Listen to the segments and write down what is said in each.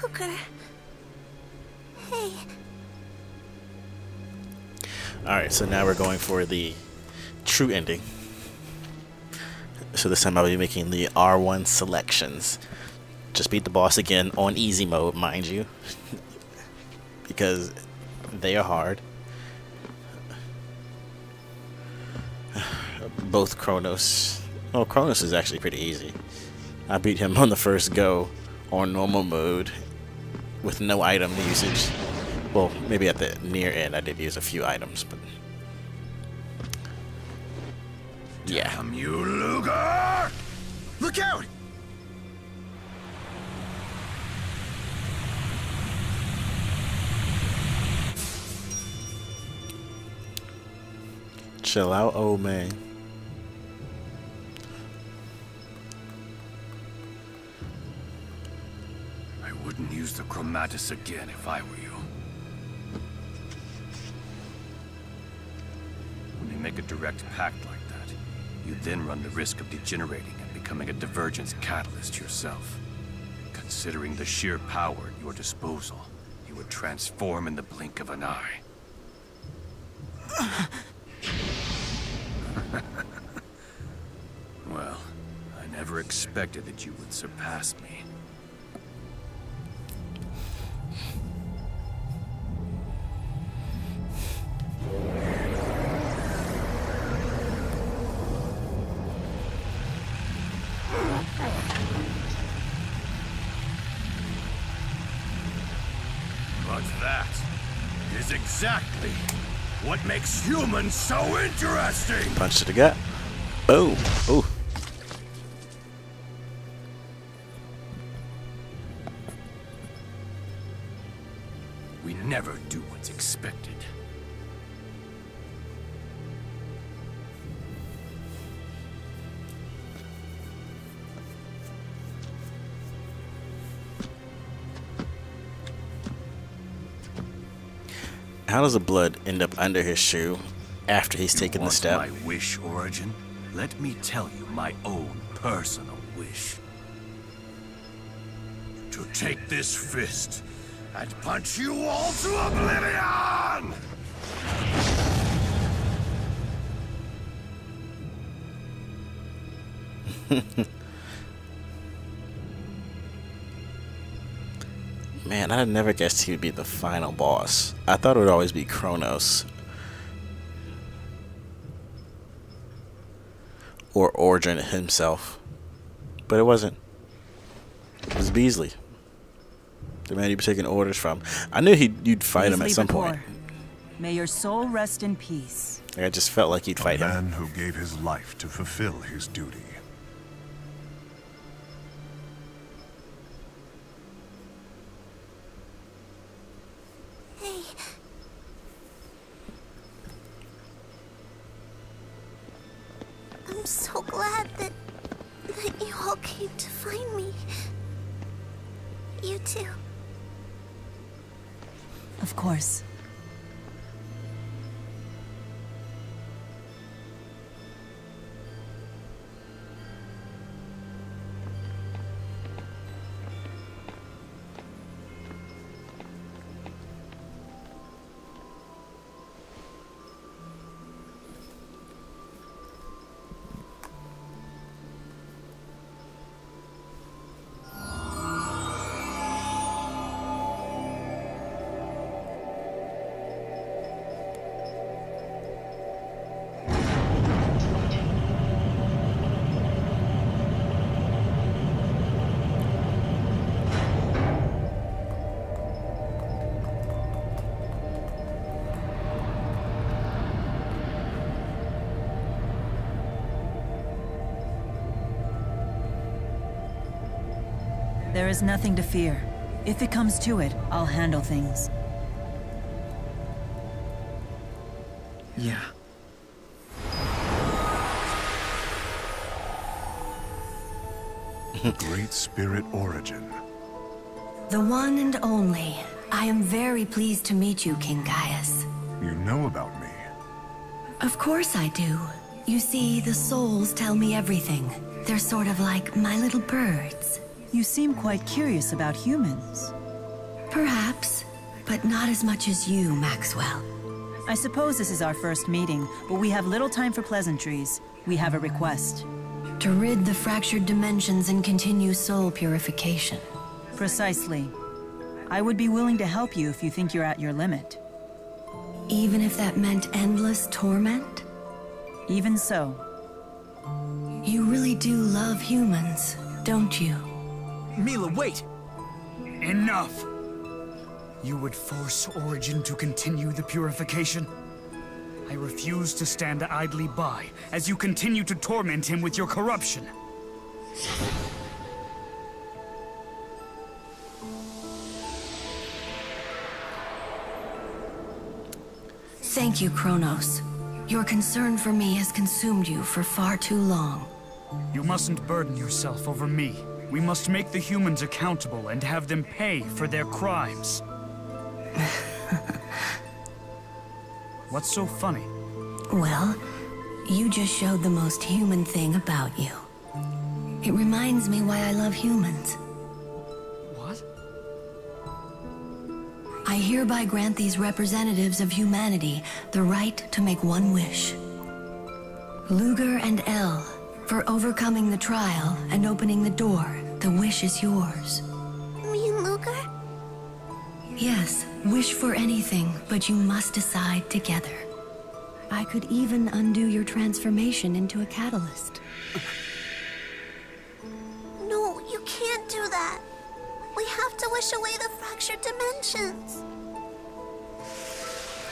Ludger. Hey. Alright, so now we're going for the true ending. So this time I'll be making the R1 selections. Just beat the boss again on easy mode, mind you. Because they are hard. Both Kronos. Oh, Kronos is actually pretty easy. I beat him on the first go on normal mode with no item usage. Well, maybe at the near end I did use a few items, but yeah. Damn you, Ludger! Look out! Chill out, old man. I wouldn't use the chromatis again if I were you. When you make a direct pact like that, you then run the risk of degenerating and becoming a divergence catalyst yourself. Considering the sheer power at your disposal, you would transform in the blink of an eye. Well, I never expected that you would surpass me. But that is exactly what makes humans so interesting! Punch to the gut. Boom. Ooh. We never do what's expected. How does the blood end up under his shoe after he's taken the step? My wish, Origin? Let me tell you my own personal wish. To take this fist and punch you all to oblivion! Man, I never guessed he would be the final boss. I thought it would always be Kronos. Or Origin himself. But it wasn't. It was Beasley. The man you'd be taking orders from. I knew you'd fight him at some point. May your soul rest in peace. I just felt like you'd fight him. A man who gave his life to fulfill his duty. Hey. I'm so glad that you all came to find me. You too. Of course. There is nothing to fear. If it comes to it, I'll handle things. Yeah. Great Spirit Origin. The one and only. I am very pleased to meet you, King Gaius. You know about me. Of course I do. You see, the souls tell me everything. They're sort of like my little birds. You seem quite curious about humans. Perhaps, but not as much as you, Maxwell. I suppose this is our first meeting, but we have little time for pleasantries. We have a request. To rid the fractured dimensions and continue soul purification. Precisely. I would be willing to help you if you think you're at your limit. Even if that meant endless torment? Even so. You really do love humans, don't you? Milla, wait! Enough! You would force Origin to continue the purification? I refuse to stand idly by as you continue to torment him with your corruption. Thank you, Kronos. Your concern for me has consumed you for far too long. You mustn't burden yourself over me. We must make the humans accountable and have them pay for their crimes. What's so funny? Well, you just showed the most human thing about you. It reminds me why I love humans. What? I hereby grant these representatives of humanity the right to make one wish. Ludger and El, for overcoming the trial and opening the door, the wish is yours. Me and Ludger? Yes, wish for anything, but you must decide together. I could even undo your transformation into a catalyst. No, you can't do that. We have to wish away the fractured dimensions.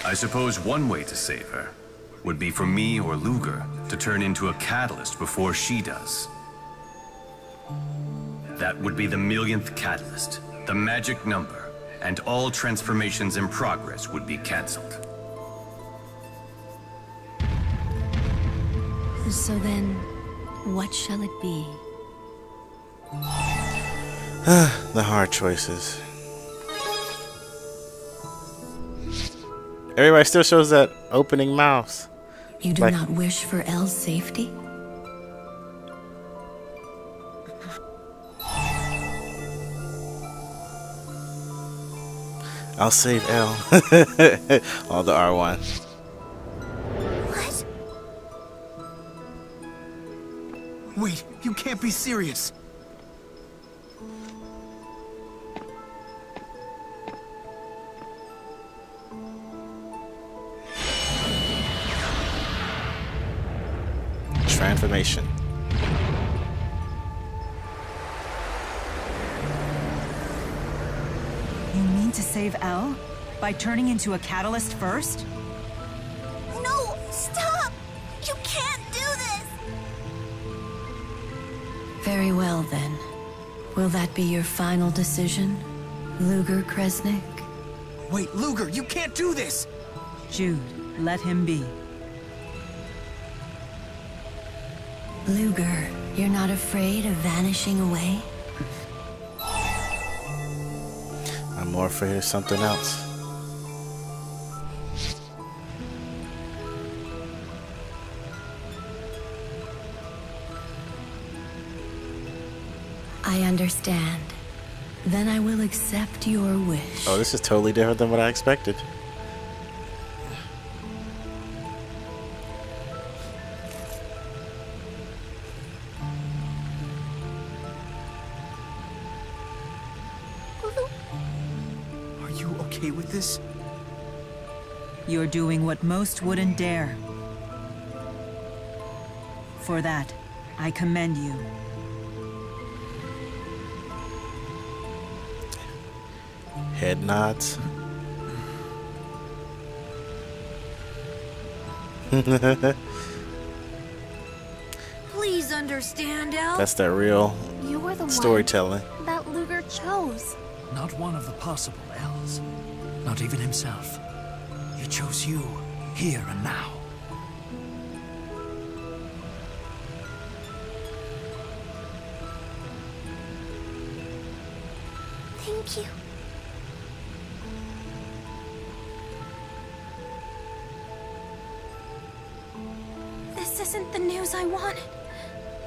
I suppose one way to save her would be for me or Ludger to turn into a catalyst before she does. That would be the millionth catalyst, the magic number, and all transformations in progress would be cancelled. So then, what shall it be? The hard choices. Everybody still shows that opening mouth. You do not wish for El's safety? I'll save L. Oh, the R1. What? Wait, you can't be serious. Transformation. You mean to save Elle? By turning into a catalyst first? No, stop! You can't do this! Very well then. Will that be your final decision, Ludger Kresnik? Wait, Ludger, you can't do this! Jude, let him be. Ludger, you're not afraid of vanishing away? I'm more afraid of something else. I understand. Then I will accept your wish. Oh, this is totally different than what I expected. Are you okay with this? You're doing what most wouldn't dare. For that, I commend you. Head nods. Please understand, El. That's that real You were the storytelling. one that Ludger chose. Not one of the possible L's. Not even himself. He chose you, here and now. Thank you. This isn't the news I wanted.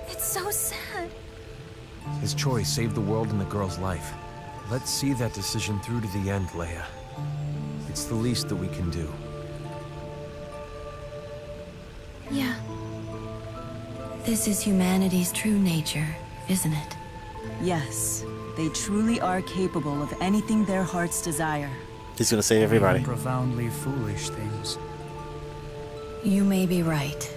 It's so sad. His choice saved the world and the girl's life. Let's see that decision through to the end, Leia. It's the least that we can do. Yeah. This is humanity's true nature, isn't it? Yes, they truly are capable of anything their hearts desire. He's gonna save everybody. Profoundly foolish things. You may be right.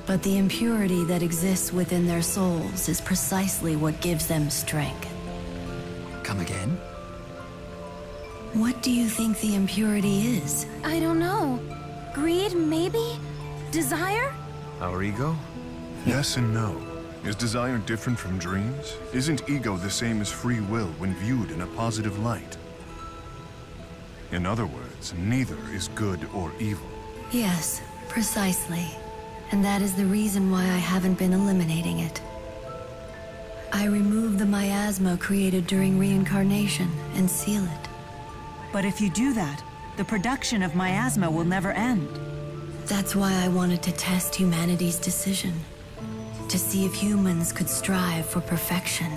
But the impurity that exists within their souls is precisely what gives them strength. Come again? What do you think the impurity is? I don't know. Greed, maybe? Desire? Our ego? Yes and no. Is desire different from dreams? Isn't ego the same as free will when viewed in a positive light? In other words, neither is good or evil. Yes, precisely. And that is the reason why I haven't been eliminating it. I remove the miasma created during reincarnation and seal it. But if you do that, the production of miasma will never end. That's why I wanted to test humanity's decision. To see if humans could strive for perfection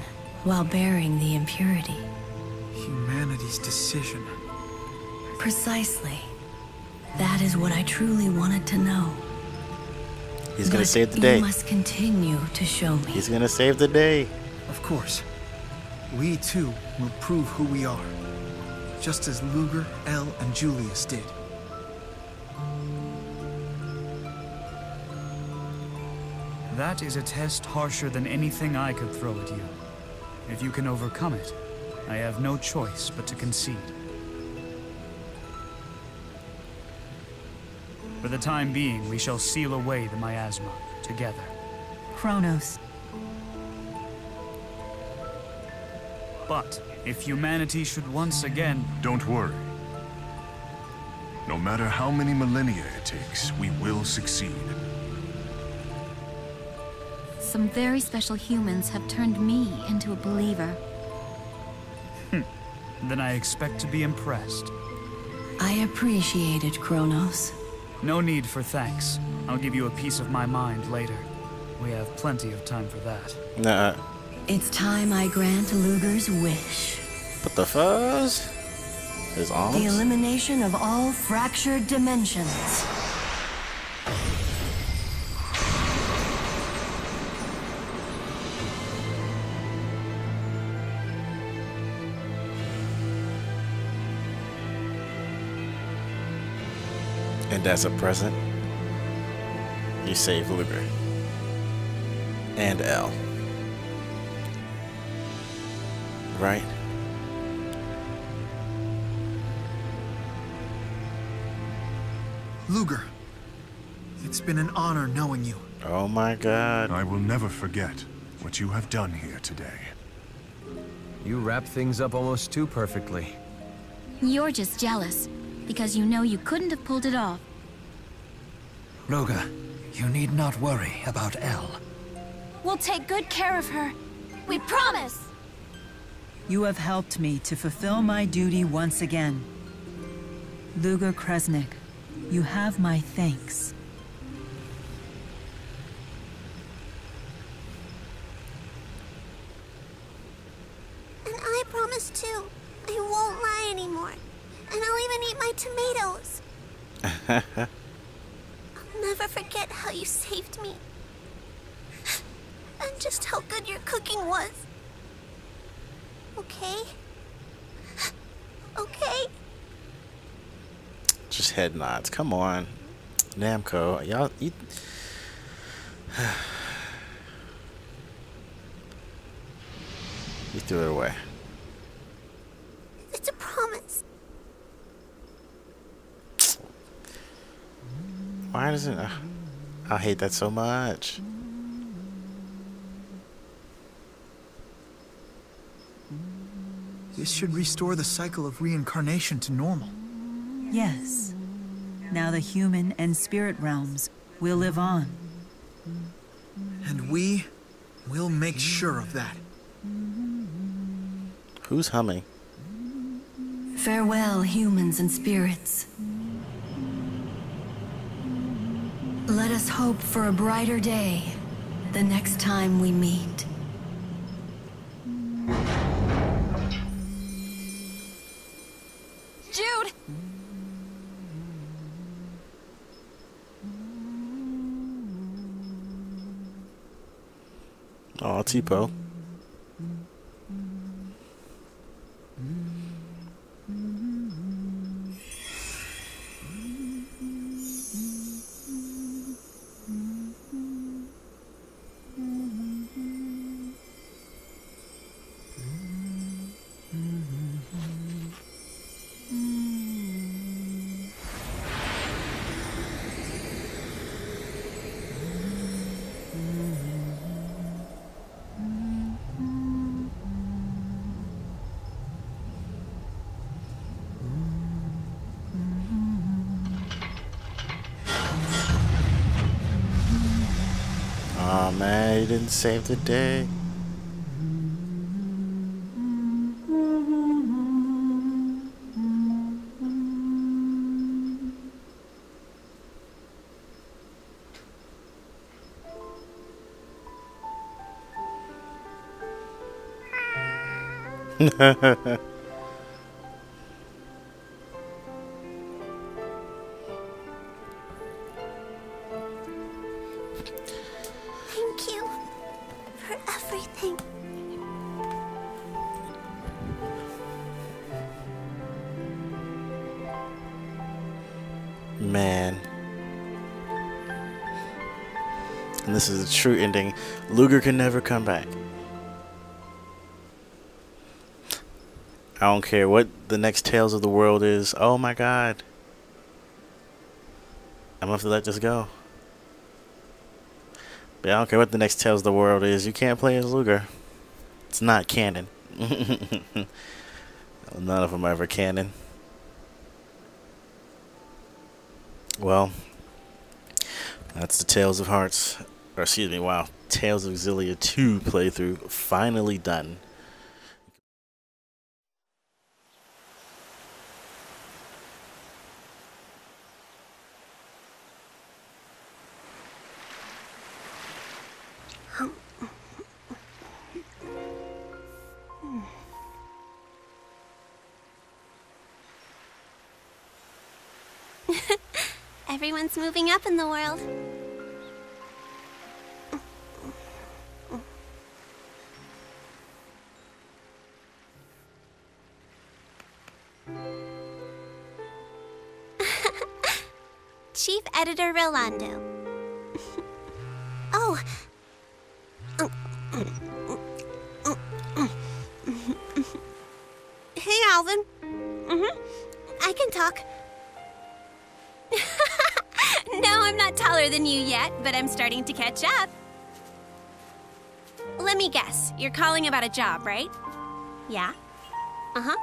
while bearing the impurity. Humanity's decision. Precisely. That is what I truly wanted to know. He's gonna But save the day. You must continue to show me. He's gonna save the day. Of course. We too will prove who we are. Just as Ludger, El, and Julius did. That is a test harsher than anything I could throw at you. If you can overcome it, I have no choice but to concede. For the time being, we shall seal away the miasma together. Kronos. But if humanity should once again... Don't worry. No matter how many millennia it takes, we will succeed. Some very special humans have turned me into a believer. Then I expect to be impressed. I appreciate it, Kronos. No need for thanks. I'll give you a piece of my mind later. We have plenty of time for that. Nah. It's time I grant Ludger's wish. What the fuzz? His arms? The elimination of all fractured dimensions. And as a present, you save Ludger. And El. Right? Ludger, it's been an honor knowing you. Oh my god. I will never forget what you have done here today. You wrap things up almost too perfectly. You're just jealous, because you know you couldn't have pulled it off. Roga, you need not worry about El. We'll take good care of her. We promise! You have helped me to fulfill my duty once again. Ludger Kresnik, you have my thanks. And I promise too. I won't lie anymore. And I'll even eat my tomatoes. I'll never forget how you saved me. And just how good your cooking was. Okay? Okay? Just head nods. Come on. Namco. Y'all eat. You threw it away. It's a promise. Why doesn't I hate that so much? This should restore the cycle of reincarnation to normal. Yes. Now the human and spirit realms will live on. And we will make sure of that. Who's humming? Farewell, humans and spirits. Let us hope for a brighter day the next time we meet. Oh, Tipo. Aw, man, you didn't save the day. Thank you for everything. Man. And this is a true ending. Ludger can never come back. I don't care what the next Tales of the World is. Oh my god. I'm gonna have to let this go. But I don't care what the next Tales of the World is. You can't play as Ludger. It's not canon. None of them are ever canon. Well, that's the Tales of Hearts, or excuse me, wow, Tales of Xillia 2 playthrough finally done. Everyone's moving up in the world. Chief Editor Rolando. Oh. Hey, Alvin. I can talk. No, I'm not taller than you yet, but I'm starting to catch up. Let me guess. You're calling about a job, right? Yeah? Uh-huh.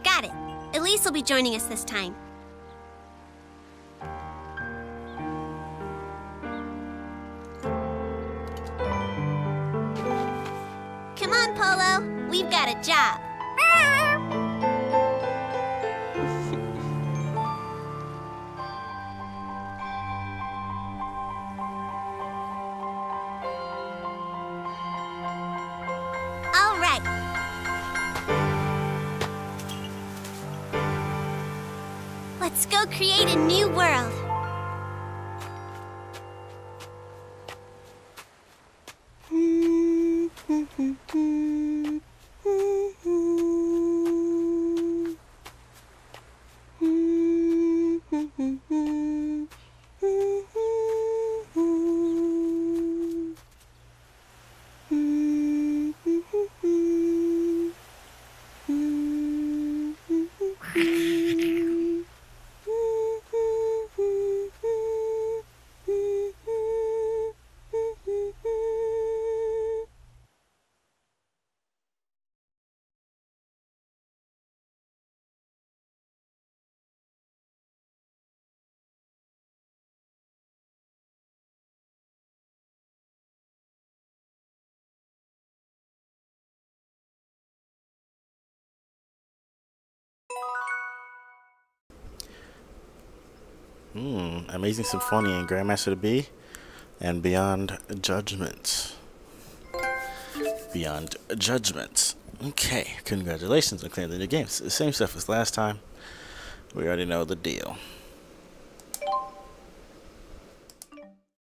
Got it. Elise will be joining us this time. Come on, Polo. We've got a job. All right. Let's go create a new world. Amazing Symphony and Grandmaster to Be, and Beyond Judgement. Beyond Judgement. Okay, congratulations on clearing the new games. The same stuff as last time. We already know the deal.